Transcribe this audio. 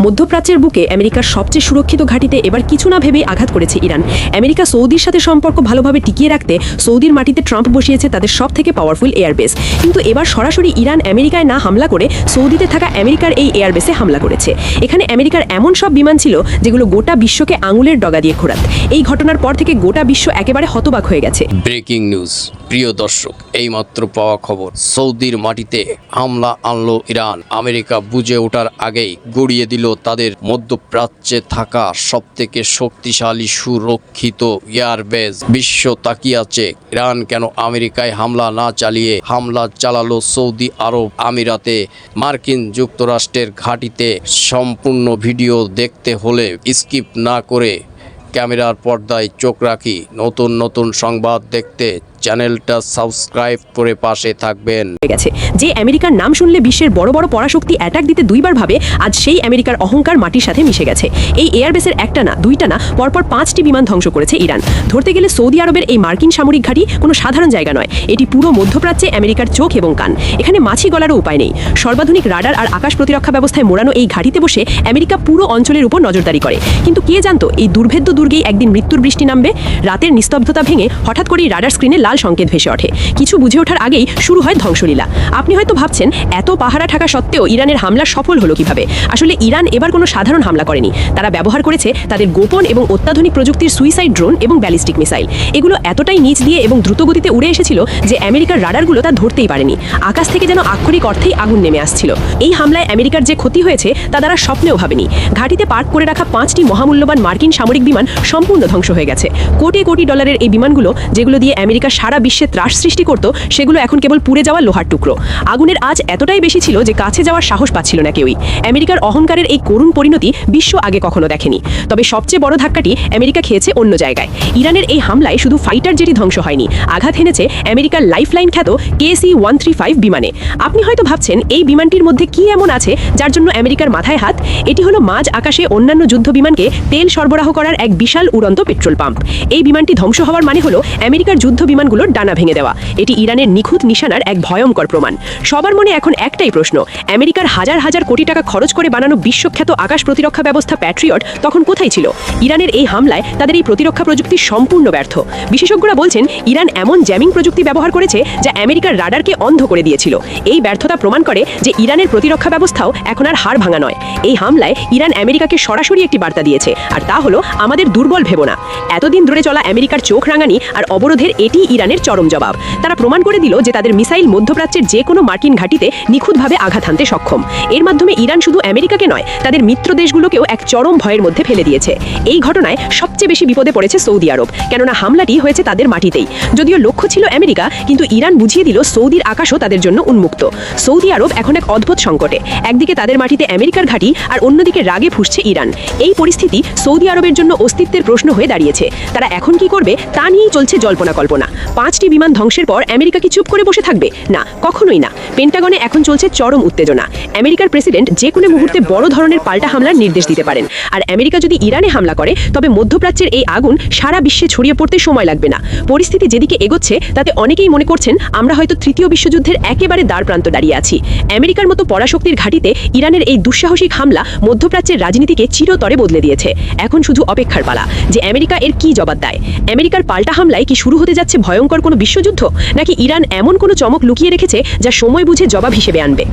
মধ্যপ্রাচ্যের বুকে আমেরিকার সবচেয়ে সুরক্ষিত ঘাঁটিতে এবার কিছু না ভেবেই আঘাত করেছে ইরান। আমেরিকা সৌদির সাথে সম্পর্ক ভালোভাবে টিকিয়ে রাখতে সৌদির মাটিতে ট্রাম্প বসিয়েছে তাদের সবথেকে পাওয়ারফুল এয়ারবেস। কিন্তু এবার সরাসরি ইরান আমেরিকায় না হামলা করে সৌদিতে থাকা আমেরিকার এই এয়ারবেসে হামলা করেছে। এখানে আমেরিকার এমন সব বিমান ছিল যেগুলো গোটা বিশ্বকে আঙুলের ডগা দিয়ে ঘোরাত। এই ঘটনার পর থেকে গোটা বিশ্ব একেবারে হতবাক হয়ে গেছে। ব্রেকিং নিউজ প্রিয় দর্শক, এইমাত্র পাওয়া খবর, সৌদির মাটিতে হামলা আনলো ইরান। আমেরিকা বুঝে ওঠার আগেই গড়িয়ে দিল তাদের মধ্যপ্রাচ্যে থাকা সবথেকে শক্তিশালী সুরক্ষিত এয়ারবেস। বিশ্ব তাকিয়ে আছে ইরান কেন আমেরিকায় হামলা না চালিয়ে হামলা চালালো সৌদি আরব আমিরাতে, মার্কিন যুক্তরাষ্ট্রের ঘাঁটিতে। সম্পূর্ণ ভিডিও দেখতে হলে স্কিপ না করে ক্যামেরার পর্দায় চোখ রাখি। নতুন নতুন সংবাদ দেখতে চ্যানেলটা সাবস্ক্রাইব করে পাশে থাকবেন। যে আমেরিকার নাম শুনলে বিশ্বের বড় বড় পরাশক্তি অ্যাটাক দিতে দুইবার ভাবে, আজ সেই আমেরিকার অহংকার মাটির সাথে মিশে গেছে। এই এয়ারবেসের একটা না দুইটা না পরপর 5টি বিমান ধ্বংস করেছে ইরান। ধরতে গেলে সৌদি আরবের এই মার্কিন সামরিক ঘাঁটি কোনো সাধারণ জায়গা নয়, এটি পুরো মধ্যপ্রাচ্যে আমেরিকার চোখ এবং কান। এখানে মাছি গলারও উপায় নেই। সর্বাধুনিক রাডার আর আকাশ প্রতিরক্ষা ব্যবস্থায় মোড়ানো এই ঘাঁটিতে বসে আমেরিকা পুরো অঞ্চলের উপর নজরদারি করে। কিন্তু কে জানতো এই দুর্ভেদ্য দুর্গেই একদিন মৃত্যুর বৃষ্টি নামবে। রাতের নিস্তব্ধতা ভেঙে হঠাৎ করেই রাডার স্ক্রিনে লাল সংকেত ভেসে ওঠে। কিছু বুঝে ওঠার আগেই শুরু হয় ধ্বংসলীলা। আপনি হয়তো ভাবছেন এত পাহারা থাকা সত্ত্বেও ইরানের হামলা সফল হলো কিভাবে। আসলে ইরান এবার কোনো সাধারণ হামলা করেনি। তারা ব্যবহার করেছে তাদের গোপন এবং অত্যাধুনিক প্রযুক্তির সুইসাইড ড্রোন এবং ব্যালিস্টিক মিসাইল। এগুলো এতটাই নিচ দিয়ে এবং দ্রুতগতিতে উড়ে এসেছিল যে আমেরিকার রাডারগুলো তা ধরতেই পারেনি। আকাশ থেকে যেন আক্ষরিক অর্থেই আগুন নেমে আসছিল। এই হামলায় আমেরিকার যে ক্ষতি হয়েছে তা তারা স্বপ্নেও ভাবেনি। ঘাঁটিতে পার্ক করে রাখা 5টি মহামূল্যবান মার্কিন সামরিক বিমান সম্পূর্ণ ধ্বংস হয়ে গেছে। কোটি কোটি ডলারের এই বিমানগুলো, যেগুলো দিয়ে আমেরিকা সারা বিশ্বে ত্রাস সৃষ্টি করত, সেগুলো এখন কেবল পুড়ে যাওয়া লোহার টুকরো। আগুনের আঁচ এতটাই বেশি ছিল যে কাছে যাওয়ার সাহস পাচ্ছিল না কেউই। আমেরিকার অহংকারের এই করুণ পরিণতি বিশ্ব আগে কখনো দেখেনি। তবে সবচেয়ে বড় ধাক্কাটি আমেরিকা খেয়েছে অন্য জায়গায়। ইরানের এই হামলায় শুধু ফাইটার জেটই ধ্বংস হয়নি, আঘাত হেনেছে আমেরিকার লাইফলাইন খ্যাত KC-135 বিমানে। আপনি হয়তো ভাবছেন এই বিমানটির মধ্যে কি এমন আছে যার জন্য আমেরিকার মাথায় হাত। এটি হলো মাঝ আকাশে অন্যান্য যুদ্ধ বিমানকে তেল সরবরাহ করার এক বিশাল উড়ন্ত পেট্রোল পাম্প। এই বিমানটি ধ্বংস হওয়ার মানে হলো আমেরিকার যুদ্ধ বিমানগুলোর ডানা ভেঙে দেওয়া। এটি ইরানের নিখুঁত নিশানার এক ভয়ঙ্কর প্রমাণ। সবার মনে এখন একটাই প্রশ্ন, আমেরিকার হাজার হাজার কোটি টাকা খরচ করে বানানো বিশ্বখ্যাত আকাশ প্রতিরক্ষা ব্যবস্থা প্যাট্রিয়ট তখন কোথায় ছিল? ইরানের এই হামলায় তাদের এই প্রতিরক্ষা প্রযুক্তি সম্পূর্ণ ব্যর্থ। বিশেষজ্ঞরা বলছেন ইরান এমন জ্যামিং প্রযুক্তি ব্যবহার করেছে যা আমেরিকার রাডারকে অন্ধ করে দিয়েছিল। এই ব্যর্থতা প্রমাণ করে যে ইরানের প্রতিরক্ষা ব্যবস্থাও এখন আর হাড় ভাঙা নয়। এই হামলায় ইরান আমেরিকাকে সরাসরি একটি বার্তা দিয়েছে, আর তা হলো আমাদের দুর্বল ভেবো না। এতদিন ধরে চলা আমেরিকার চোখ রাঙানি আর অবরোধের এটি ইরানের চরম জবাব। তারা প্রমাণ করে দিল যে তাদের মিসাইল মধ্যপ্রাচ্যের যে কোনো মার্কিন ঘাঁটিতে নিখুঁতভাবে আঘাত হানতে সক্ষম। এর মাধ্যমে ইরান শুধু আমেরিকাকে নয়, তাদের মিত্র দেশগুলোকেও এক চরম ভয়ের মধ্যে ফেলে দিয়েছে। এই ঘটনায় সবচেয়ে বেশি বিপদে পড়েছে সৌদি আরব, কেননা হামলাটি হয়েছে তাদের মাটিতেই। যদিও লক্ষ্য ছিল আমেরিকা, কিন্তু ইরান বুঝিয়ে দিল সৌদির আকাশও তাদের জন্য উন্মুক্ত। সৌদি আরব এখন এক অদ্ভুত সংকটে। একদিকে তাদের মাটিতে আমেরিকার ঘাঁটি, আর অন্যদিকে রাগে ফুঁসছে ইরান। এই পরিস্থিতি সৌদি আরবের জন্য অস্তিত্বের প্রশ্ন হয়ে দাঁড়িয়েছে। তারা এখন কি করবে তা নিয়েই চলছে জল্পনা কল্পনা। 5টি বিমান ধ্বংসের পর আমেরিকা কি চুপ করে বসে থাকবে? না, কখনোই না। পেন্টাগনে এখন চলছে চরম উত্তেজনা। আমেরিকার প্রেসিডেন্ট যে কোনো মুহূর্তে বড় ধরনের পাল্টা হামলার নির্দেশ দিতে পারেন। আর আমেরিকা যদি ইরানে হামলা করে, তবে মধ্যপ্রাচ্যের এই আগুন সারা বিশ্বে ছড়িয়ে পড়তে সময় লাগবে না। পরিস্থিতি যেদিকে এগোচ্ছে তাতে অনেকেই মনে করছেন আমরা হয়তো তৃতীয় বিশ্বযুদ্ধের একেবারে দ্বার প্রান্ত দাঁড়িয়ে আছি। আমেরিকার মতো পরাশক্তির ঘাঁটিতে ইরানের এই দুঃসাহসিক হামলা মধ্যপ্রাচ্যের রাজনীতিকে চিরতরে বদলে দিয়েছে। এখন শুধু অপেক্ষার পালা যে আমেরিকা এর কি জবাব দেয়। আমেরিকার পাল্টা হামলায় কি শুরু হতে যাচ্ছে ভয়ঙ্কর কোনো বিশ্বযুদ্ধ, নাকি ইরান এমন কোনো চমক লুকিয়ে রেখেছে যা সময় বুঝে জবাব হিসেবে আনবে?